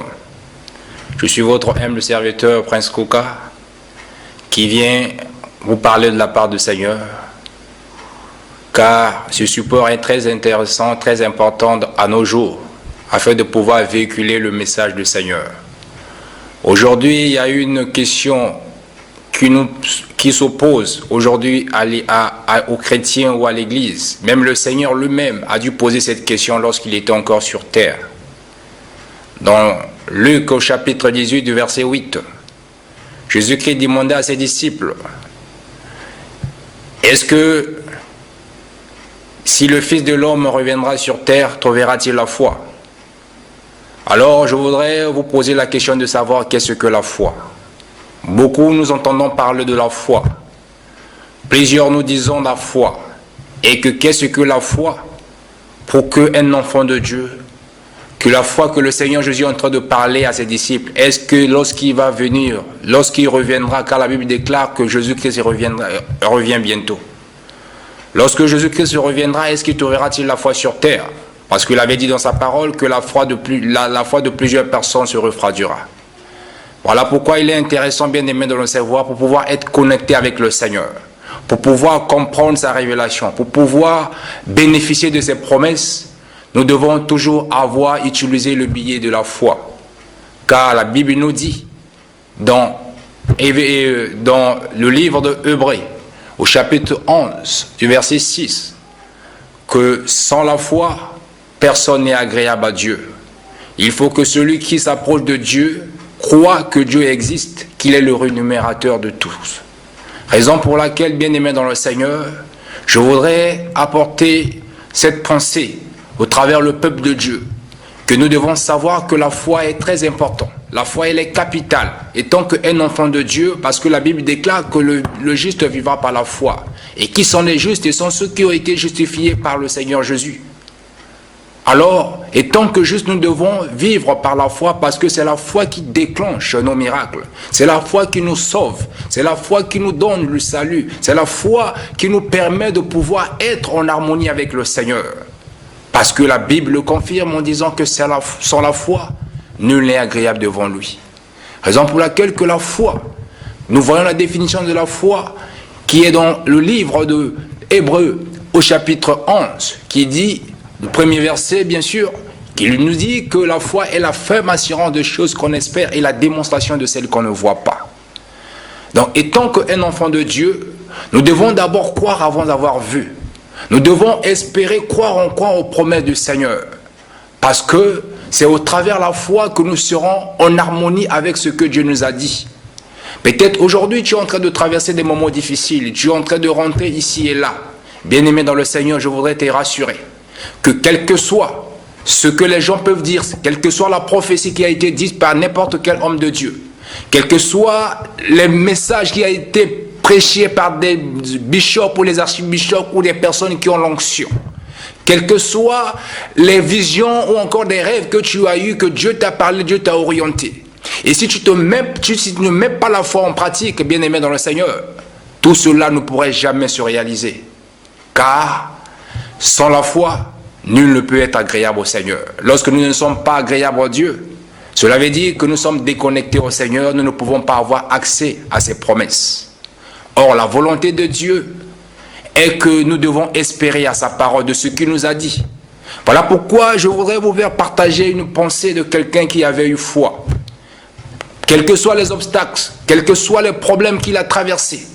Je suis votre humble serviteur, Prince Kouka, qui vient vous parler de la part du Seigneur, car ce support est très intéressant, très important à nos jours, afin de pouvoir véhiculer le message du Seigneur. Aujourd'hui, il y a une question qui s'oppose aujourd'hui aux chrétiens ou à l'Église. Même le Seigneur lui-même a dû poser cette question lorsqu'il était encore sur terre. Dans Luc au chapitre 18 du verset 8, Jésus-Christ demandait à ses disciples, est-ce que si le Fils de l'homme reviendra sur terre, trouvera-t-il la foi? Alors, je voudrais vous poser la question de savoir qu'est-ce que la foi. Beaucoup nous entendons parler de la foi. Plusieurs nous disons la foi. Et que qu'est-ce que la foi? Pour qu'un enfant de Dieu, que la foi que le Seigneur Jésus est en train de parler à ses disciples, est-ce que lorsqu'il va venir, lorsqu'il reviendra, car la Bible déclare que Jésus-Christ revient bientôt. Lorsque Jésus-Christ reviendra, est-ce qu'il trouvera-t-il la foi sur terre? Parce qu'il avait dit dans sa parole que la foi de plusieurs personnes se refroidira. Voilà pourquoi il est intéressant, bien aimé, de le savoir, pour pouvoir être connecté avec le Seigneur, pour pouvoir comprendre sa révélation, pour pouvoir bénéficier de ses promesses. Nous devons toujours avoir utilisé le billet de la foi. Car la Bible nous dit, dans le livre de Hébreux, au chapitre 11, du verset 6, que sans la foi, personne n'est agréable à Dieu. Il faut que celui qui s'approche de Dieu croit que Dieu existe, qu'il est le rémunérateur de tous. Raison pour laquelle, bien aimé dans le Seigneur, je voudrais apporter cette pensée au travers le peuple de Dieu, que nous devons savoir que la foi est très importante. La foi, elle est capitale. Et tant qu'un enfant de Dieu, parce que la Bible déclare que le juste vivra par la foi. Et qui sont les justes? Ce sont ceux qui ont été justifiés par le Seigneur Jésus. Alors, et tant que juste nous devons vivre par la foi, parce que c'est la foi qui déclenche nos miracles. C'est la foi qui nous sauve. C'est la foi qui nous donne le salut. C'est la foi qui nous permet de pouvoir être en harmonie avec le Seigneur. Parce que la Bible le confirme en disant que sans la foi, nul n'est agréable devant lui. Raison pour laquelle que la foi, nous voyons la définition de la foi qui est dans le livre de Hébreux au chapitre 11, qui dit, le premier verset bien sûr, qui nous dit que la foi est la ferme assurance de choses qu'on espère et la démonstration de celles qu'on ne voit pas. Donc, étant qu'un enfant de Dieu, nous devons d'abord croire avant d'avoir vu. Nous devons espérer, croire en quoi aux promesses du Seigneur. Parce que c'est au travers de la foi que nous serons en harmonie avec ce que Dieu nous a dit. Peut-être aujourd'hui tu es en train de traverser des moments difficiles, tu es en train de rentrer ici et là. Bien-aimé dans le Seigneur, je voudrais te rassurer que quel que soit ce que les gens peuvent dire, quelle que soit la prophétie qui a été dite par n'importe quel homme de Dieu, quels que soient les messages qui ont été prêchés par des bishops ou les archibishops ou des personnes qui ont l'onction, quelles que soient les visions ou encore des rêves que tu as eus, que Dieu t'a parlé, Dieu t'a orienté. Et si tu ne mets pas la foi en pratique, bien-aimé dans le Seigneur, tout cela ne pourrait jamais se réaliser. Car sans la foi, nul ne peut être agréable au Seigneur. Lorsque nous ne sommes pas agréables à Dieu, cela veut dire que nous sommes déconnectés au Seigneur, nous ne pouvons pas avoir accès à ses promesses. Or, la volonté de Dieu est que nous devons espérer à sa parole de ce qu'il nous a dit. Voilà pourquoi je voudrais vous faire partager une pensée de quelqu'un qui avait eu foi. Quels que soient les obstacles, quels que soient les problèmes qu'il a traversés,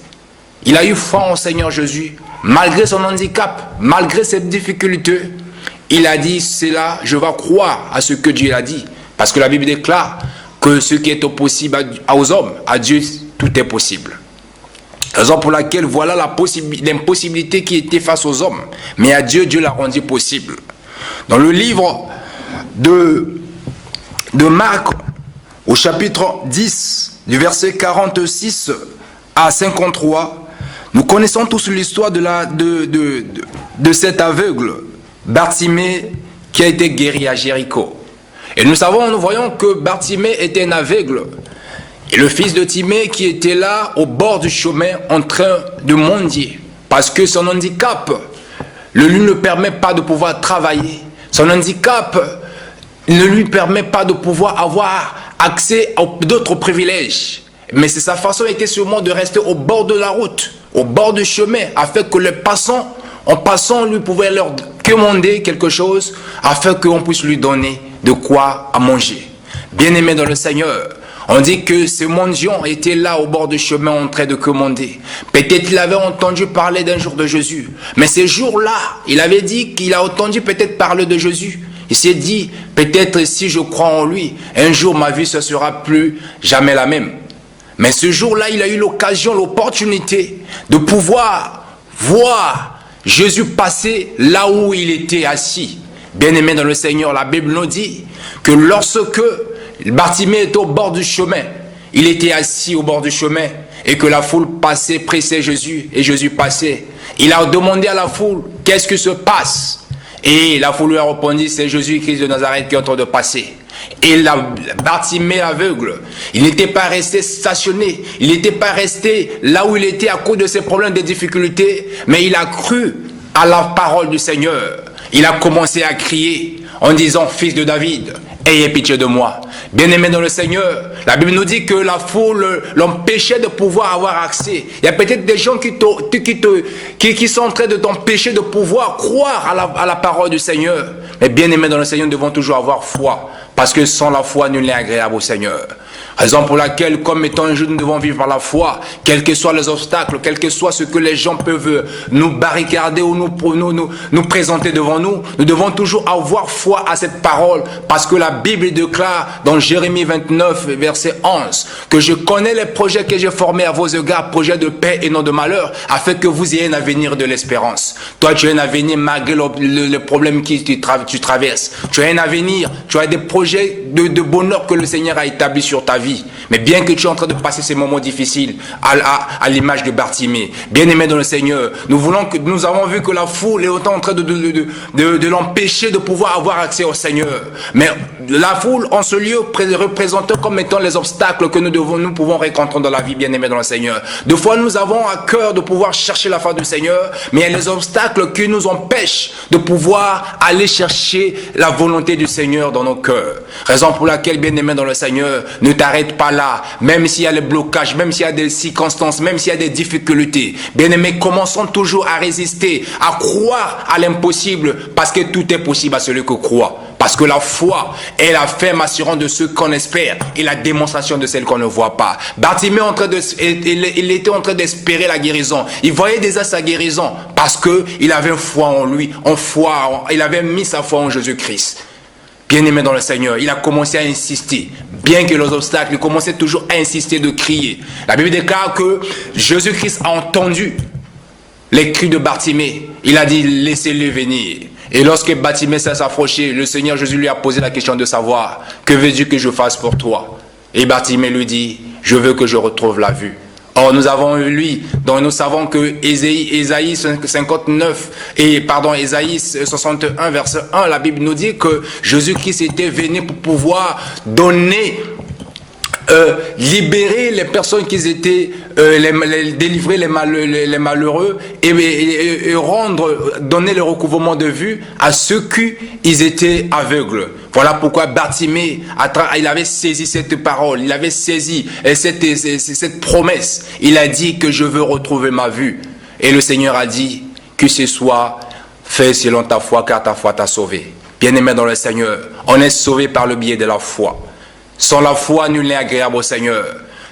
il a eu foi en Seigneur Jésus, malgré son handicap, malgré ses difficultés. Il a dit, c'est là, je vais croire à ce que Dieu a dit. Parce que la Bible déclare que ce qui est possible aux hommes, à Dieu, tout est possible. Raison pour laquelle voilà l'impossibilité qui était face aux hommes. Mais à Dieu, Dieu l'a rendu possible. Dans le livre de Marc, au chapitre 10, du verset 46 à 53, nous connaissons tous l'histoire de cet aveugle, Bartimée, qui a été guéri à Jéricho. Et nous voyons que Bartimée était un aveugle. Et le fils de Timée qui était là au bord du chemin en train de mendier. Parce que son handicap ne lui permet pas de pouvoir travailler. Son handicap ne lui permet pas de pouvoir avoir accès à d'autres privilèges. Mais c'est sa façon était sûrement de rester au bord de la route, au bord du chemin, afin que les passants, en passant, lui pouvaient leur commander quelque chose, afin qu'on puisse lui donner de quoi à manger. Bien-aimé dans le Seigneur, on dit que ce mendiant était là au bord du chemin en train de commander. Peut-être qu'il avait entendu parler d'un jour de Jésus. Mais ce jour-là, il avait dit qu'il a entendu peut-être parler de Jésus. Il s'est dit, peut-être si je crois en lui, un jour ma vie ne sera plus jamais la même. Mais ce jour-là, il a eu l'occasion, l'opportunité de pouvoir voir Jésus passer là où il était assis. Bien-aimé dans le Seigneur, la Bible nous dit que lorsque Bartimée était au bord du chemin, il était assis au bord du chemin et que la foule passait, pressait Jésus et Jésus passait. Il a demandé à la foule, qu'est-ce qui se passe? Et la foule lui a répondu, c'est Jésus-Christ de Nazareth qui est en train de passer. Et Bartimée aveugle, il n'était pas resté stationné, il n'était pas resté là où il était à cause de ses problèmes, des difficultés, mais il a cru à la parole du Seigneur. Il a commencé à crier en disant, fils de David, ayez pitié de moi. Bien-aimé dans le Seigneur, la Bible nous dit que la foule l'empêchait de pouvoir avoir accès. Il y a peut-être des gens qui sont en train de t'empêcher de pouvoir croire à la parole du Seigneur. Mais bien-aimé dans le Seigneur, nous devons toujours avoir foi. Parce que sans la foi, nul n'est agréable au Seigneur. Raison pour laquelle, comme étant un juif, nous devons vivre par la foi, quels que soient les obstacles, quel que soit ce que les gens peuvent nous barricader ou nous présenter devant nous, nous devons toujours avoir foi à cette parole, parce que la Bible déclare dans Jérémie 29, verset 11, que je connais les projets que j'ai formés à vos égards, projets de paix et non de malheur, afin que vous ayez un avenir de l'espérance. Toi, tu as un avenir malgré le problème que tu traverses. Tu as un avenir, tu as des projets de bonheur que le Seigneur a établi sur ta vie. Mais bien que tu es en train de passer ces moments difficiles, à l'image de Bartimée, bien-aimé dans le Seigneur, nous avons vu que la foule est autant en train de l'empêcher de pouvoir avoir accès au Seigneur. Mais la foule, en ce lieu, représente comme étant les obstacles que nous pouvons rencontrer dans la vie, bien-aimé dans le Seigneur. Des fois, nous avons à cœur de pouvoir chercher la face du Seigneur, mais il y a les obstacles qui nous empêchent de pouvoir aller chercher la volonté du Seigneur dans nos cœurs. Raison pour laquelle, bien-aimé dans le Seigneur, ne t'arrête pas là, même s'il y a les blocages, même s'il y a des circonstances, même s'il y a des difficultés. Bien-aimés, commençons toujours à résister, à croire à l'impossible, parce que tout est possible à celui qui croit. Parce que la foi est la ferme assurance de ce qu'on espère et la démonstration de celle qu'on ne voit pas. Bartimée il était en train d'espérer la guérison. Il voyait déjà sa guérison parce qu'il avait foi en lui, il avait mis sa foi en Jésus-Christ. Bien-aimé dans le Seigneur, il a commencé à insister. Bien que les obstacles, il commençait toujours à insister de crier. La Bible déclare que Jésus-Christ a entendu les cris de Bartimée. Il a dit, laissez-le venir. Et lorsque Bartimée s'est approché, le Seigneur Jésus lui a posé la question de savoir, que veux-tu que je fasse pour toi? Et Bartimée lui dit, je veux que je retrouve la vue. Or, nous avons lui, dont nous savons que Ésaïe 61, verset 1, la Bible nous dit que Jésus-Christ était venu pour pouvoir donner, libérer les personnes qui étaient, délivrer les malheureux et donner le recouvrement de vue à ceux qui étaient aveugles. Voilà pourquoi Bartimée, il avait saisi cette parole, il avait saisi cette promesse. Il a dit que je veux retrouver ma vue. Et le Seigneur a dit que ce soit fait selon ta foi, car ta foi t'a sauvé. Bien-aimé dans le Seigneur, on est sauvé par le biais de la foi. Sans la foi, nul n'est agréable au Seigneur.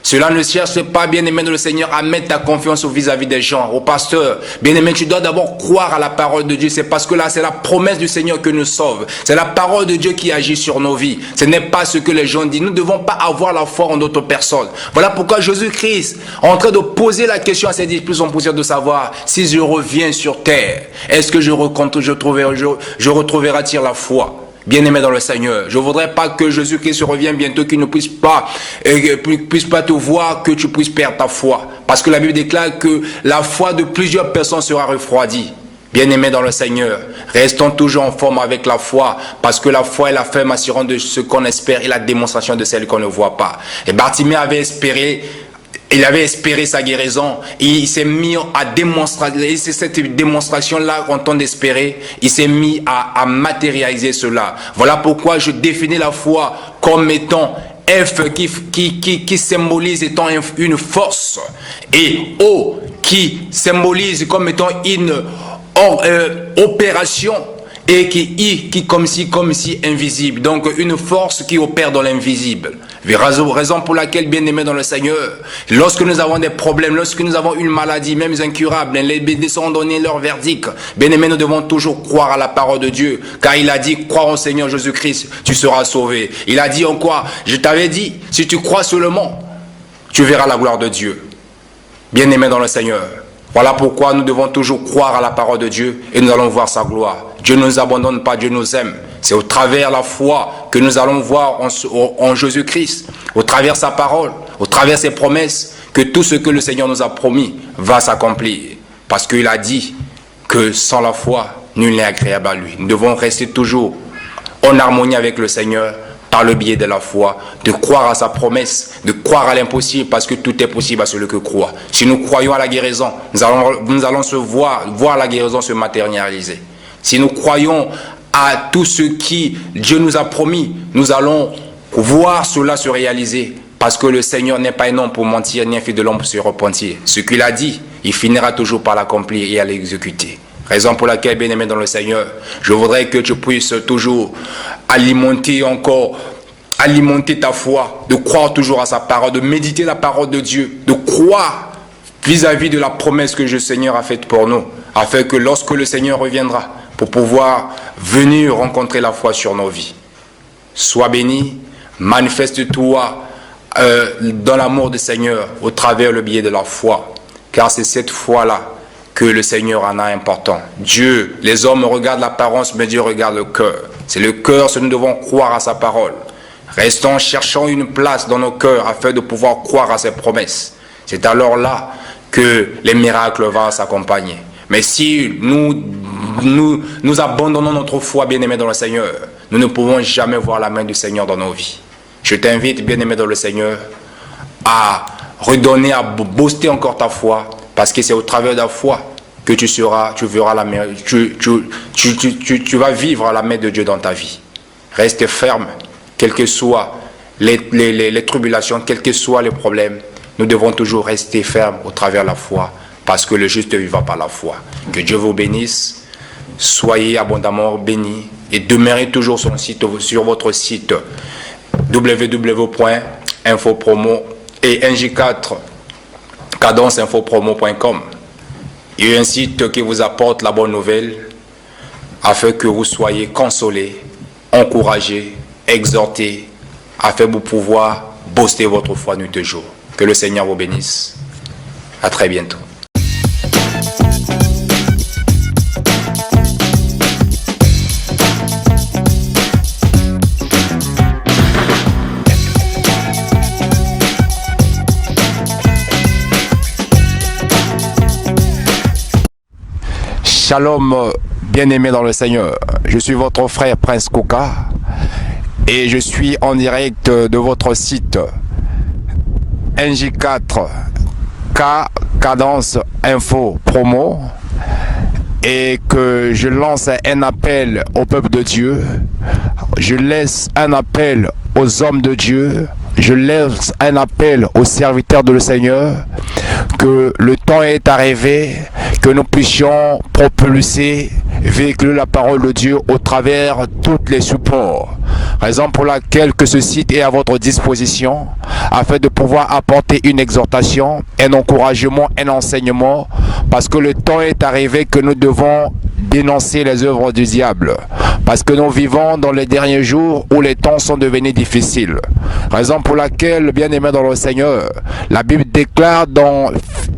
Cela ne cherche pas, bien-aimé dans le Seigneur, à mettre ta confiance vis-à-vis des gens, au pasteur. Bien-aimé, tu dois d'abord croire à la parole de Dieu. C'est parce que là, c'est la promesse du Seigneur qui nous sauve. C'est la parole de Dieu qui agit sur nos vies. Ce n'est pas ce que les gens disent. Nous ne devons pas avoir la foi en d'autres personnes. Voilà pourquoi Jésus-Christ, en train de poser la question à ses disciples, son poseur de savoir, si je reviens sur terre, est-ce que je retrouverai-t-il la foi? Bien-aimé dans le Seigneur, je ne voudrais pas que Jésus-Christ revienne bientôt, qu'il ne puisse pas te voir, que tu puisses perdre ta foi. Parce que la Bible déclare que la foi de plusieurs personnes sera refroidie. Bien-aimé dans le Seigneur, restons toujours en forme avec la foi, parce que la foi est la ferme assurance de ce qu'on espère et la démonstration de celle qu'on ne voit pas. Et Bartimée avait espéré. Il avait espéré sa guérison et il s'est mis à démontrer, c'est cette démonstration-là qu'on tente d'espérer, il s'est mis à matérialiser cela. Voilà pourquoi je définis la foi comme étant F qui symbolise étant une force et O qui symbolise comme étant une opération et qui comme si invisible. Donc une force qui opère dans l'invisible. Raison pour laquelle, bien-aimés dans le Seigneur, lorsque nous avons des problèmes, lorsque nous avons une maladie, même incurable, les médecins ont donné leur verdict, bien-aimés, nous devons toujours croire à la parole de Dieu, car il a dit, crois au Seigneur Jésus-Christ, tu seras sauvé. Il a dit en quoi? Je t'avais dit, si tu crois seulement, tu verras la gloire de Dieu. Bien-aimés dans le Seigneur, voilà pourquoi nous devons toujours croire à la parole de Dieu et nous allons voir sa gloire. Dieu ne nous abandonne pas, Dieu nous aime. C'est au travers de la foi que nous allons voir en Jésus-Christ, au travers de sa parole, au travers de ses promesses, que tout ce que le Seigneur nous a promis va s'accomplir. Parce qu'il a dit que sans la foi, nul n'est agréable à lui. Nous devons rester toujours en harmonie avec le Seigneur, par le biais de la foi, de croire à sa promesse, de croire à l'impossible, parce que tout est possible à celui qui croit. Si nous croyons à la guérison, nous allons voir la guérison se matérialiser. Si nous croyons à tout ce qui Dieu nous a promis, nous allons voir cela se réaliser, parce que le Seigneur n'est pas un homme pour mentir, ni un fils de l'homme pour se repentir. Ce qu'il a dit, il finira toujours par l'accomplir et à l'exécuter. Raison pour laquelle, bien-aimé dans le Seigneur, je voudrais que tu puisses toujours alimenter ta foi, de croire toujours à sa parole, de méditer la parole de Dieu, de croire vis-à-vis de la promesse que le Seigneur a faite pour nous, afin que lorsque le Seigneur reviendra, pour pouvoir venir rencontrer la foi sur nos vies. Sois béni, manifeste-toi dans l'amour du Seigneur au travers le biais de la foi, car c'est cette foi-là que le Seigneur en a important. Dieu, les hommes regardent l'apparence, mais Dieu regarde le cœur. C'est le cœur, nous devons croire à sa parole. Restons, cherchons une place dans nos cœurs afin de pouvoir croire à ses promesses. C'est alors là que les miracles vont s'accompagner. Mais si nous abandonnons notre foi, bien-aimés dans le Seigneur, nous ne pouvons jamais voir la main du Seigneur dans nos vies. Je t'invite, bien-aimé dans le Seigneur, à redonner, à booster encore ta foi, parce que c'est au travers de la foi que tu verras la main, tu vas vivre la main de Dieu dans ta vie. Reste ferme, quelles que soient les tribulations, quels que soient les problèmes. Nous devons toujours rester fermes au travers de la foi, parce que le juste vivra par la foi. Que Dieu vous bénisse, soyez abondamment bénis et demeurez toujours sur votre site www.infopromo et NJ4 cadenceinfopromo.com. Il y a un site qui vous apporte la bonne nouvelle afin que vous soyez consolés, encouragés, exhortés, afin de pouvoir booster votre foi nuit et jour. Que le Seigneur vous bénisse. À très bientôt. Shalom, bien-aimés dans le Seigneur. Je suis votre frère Prince Koka et je suis en direct de votre site NJ4 K Cadence Info Promo et que je lance un appel au peuple de Dieu. Je laisse un appel aux hommes de Dieu. Je laisse un appel aux serviteurs de le Seigneur, que le temps est arrivé, que nous puissions propulser, véhiculer la parole de Dieu au travers tous les supports. Raison pour laquelle que ce site est à votre disposition, afin de pouvoir apporter une exhortation, un encouragement, un enseignement, parce que le temps est arrivé que nous devons dénoncer les œuvres du diable, parce que nous vivons dans les derniers jours où les temps sont devenus difficiles. Raison pour laquelle, bien-aimés dans le Seigneur, la Bible déclare dans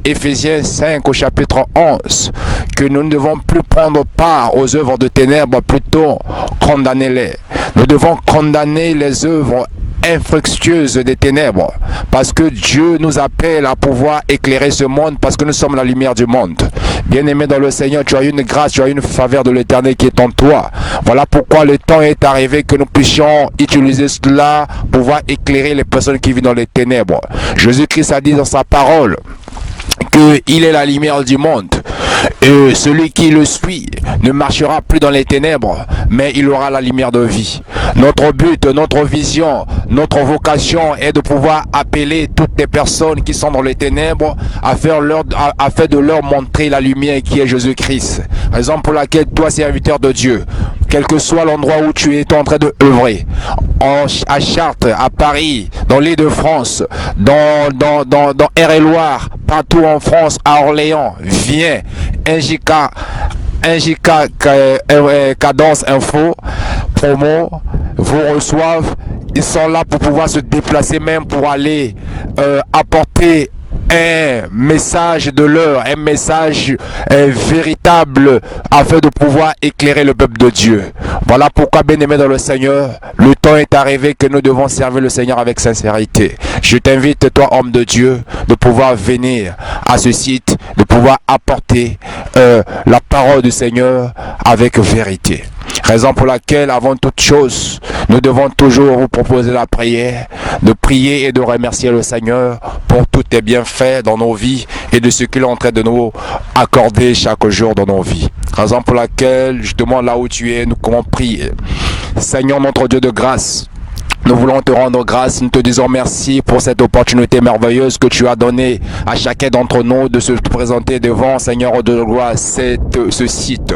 Éphésiens 5 au chapitre 11 que nous ne devons plus prendre part aux œuvres de ténèbres, plutôt condamner-les. Nous devons condamner les œuvres infructueuses des ténèbres, parce que Dieu nous appelle à pouvoir éclairer ce monde, parce que nous sommes la lumière du monde. Bien-aimé dans le Seigneur, tu as une grâce, tu as une faveur de l'Éternel qui est en toi. Voilà pourquoi le temps est arrivé que nous puissions utiliser cela pour pouvoir éclairer les personnes qui vivent dans les ténèbres. Jésus-Christ a dit dans sa parole qu'il est la lumière du monde. Et celui qui le suit ne marchera plus dans les ténèbres, mais il aura la lumière de vie. Notre but, notre vision, notre vocation est de pouvoir appeler toutes les personnes qui sont dans les ténèbres afin de leur montrer la lumière qui est Jésus-Christ. Raison pour laquelle toi, serviteur de Dieu, quel que soit l'endroit où tu es en train de œuvrer, à Chartres, à Paris, dans l'Île-de-France, dans Eure-et-Loire, partout en France, à Orléans, viens, NJK Cadence Info Promo vous reçoivent. Ils sont là pour pouvoir se déplacer, même pour aller apporter un message de l'heure, un message véritable afin de pouvoir éclairer le peuple de Dieu. Voilà pourquoi, bien-aimés dans le Seigneur, le temps est arrivé que nous devons servir le Seigneur avec sincérité. Je t'invite, toi, homme de Dieu, de pouvoir venir à ce site, de pouvoir apporter la parole du Seigneur avec vérité. Raison pour laquelle, avant toute chose, nous devons toujours vous proposer la prière, de prier et de remercier le Seigneur pour tous tes bienfaits dans nos vies et de ce qu'il est en train de nous accorder chaque jour dans nos vies. Raison pour laquelle, justement, là où tu es, nous pouvons prier. Seigneur, notre Dieu de grâce, nous voulons te rendre grâce, nous te disons merci pour cette opportunité merveilleuse que tu as donnée à chacun d'entre nous de se présenter devant, Seigneur de gloire, ce site.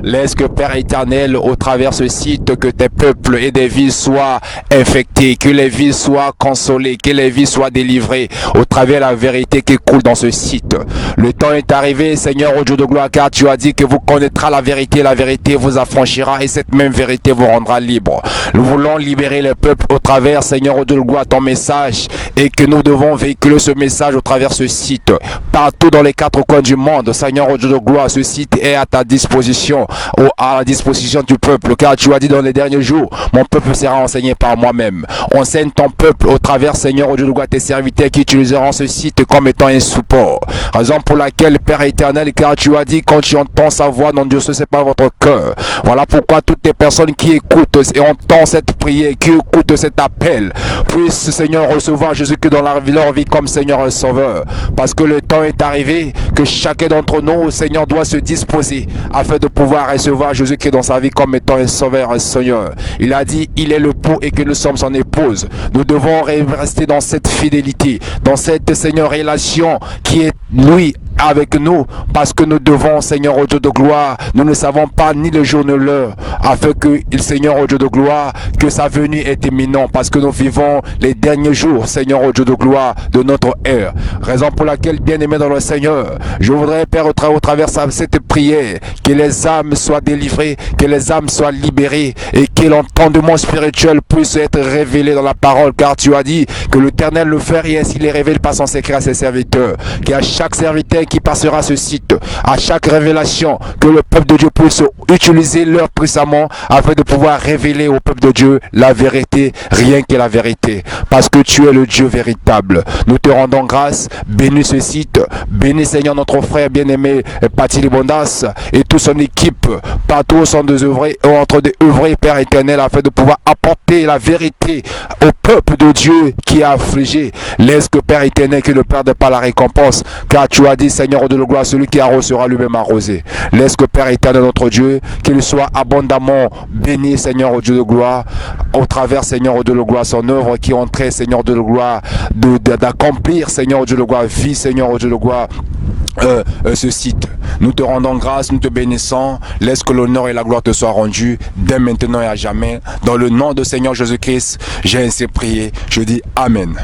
Laisse que Père éternel, au travers ce site, que tes peuples et des vies soient infectés, que les vies soient consolées, que les vies soient délivrées au travers de la vérité qui coule dans ce site. Le temps est arrivé, Seigneur au Dieu de gloire, car tu as dit que vous connaîtrez la vérité vous affranchira et cette même vérité vous rendra libre. Nous voulons libérer les peuples au travers, Seigneur, au Dieu de gloire, ton message, et que nous devons véhiculer ce message au travers ce site, partout dans les quatre coins du monde. Seigneur, au Dieu de gloire, ce site est à ta disposition, à la disposition du peuple, car tu as dit dans les derniers jours, mon peuple sera enseigné par moi-même. Enseigne ton peuple au travers, Seigneur, au Dieu de gloire, tes serviteurs qui utiliseront ce site comme étant un support. Raison pour laquelle, Père éternel, car tu as dit, quand tu entends sa voix, non Dieu, ce n'est pas votre cœur. Voilà pourquoi toutes les personnes qui écoutent et entendent cette prière, qui écoutent cet appel, puisse Seigneur recevoir Jésus-Christ dans leur vie comme Seigneur et Sauveur, parce que le temps est arrivé que chacun d'entre nous, Seigneur, doit se disposer afin de pouvoir recevoir Jésus-Christ dans sa vie comme étant un Sauveur et Seigneur. Il a dit, il est le pour et que nous sommes son épouse. Nous devons rester dans cette fidélité, dans cette Seigneur relation qui est lui avec nous, parce que nous devons, Seigneur au Dieu de gloire, nous ne savons pas ni le jour ni l'heure, afin que, Seigneur au Dieu de gloire, que sa venue est imminente, parce que nous vivons les derniers jours, Seigneur au Dieu de gloire, de notre ère. Raison pour laquelle, bien-aimé dans le Seigneur, je voudrais, Père, au travers de cette prière, que les âmes soient délivrées, que les âmes soient libérées, et que l'entendement spirituel puisse être révélé dans la parole, car tu as dit que l'Éternel le fait et ainsi les révèle par son secret à ses serviteurs, qu'à chaque serviteur lumière qui passera ce site, à chaque révélation, que le peuple de Dieu puisse utiliser l'heure puissamment afin de pouvoir révéler au peuple de Dieu la vérité, rien que la vérité, parce que tu es le Dieu véritable. Nous te rendons grâce, bénis ce site, bénis Seigneur notre frère bien-aimé Paty Libondas et toute son équipe, partout au centre des œuvres et entre des œuvres, Père éternel, afin de pouvoir apporter la vérité au peuple de Dieu qui est affligé. Laisse que Père éternel, que ne perde pas la récompense, car tu as dit, Seigneur de la gloire, celui qui arrosera lui-même arrosé. Laisse que Père éternel, notre Dieu, qu'il soit abondamment béni, Seigneur Dieu de gloire, au travers, Seigneur Dieu de gloire, son œuvre qui est en train, Seigneur Dieu de gloire, d'accomplir, Seigneur Dieu de gloire, vie, Seigneur Dieu de gloire, ce site. Nous te rendons grâce, nous te bénissons. Laisse que l'honneur et la gloire te soient rendus dès maintenant et à jamais. Dans le nom de Seigneur Jésus-Christ, j'ai ainsi prié. Je dis Amen.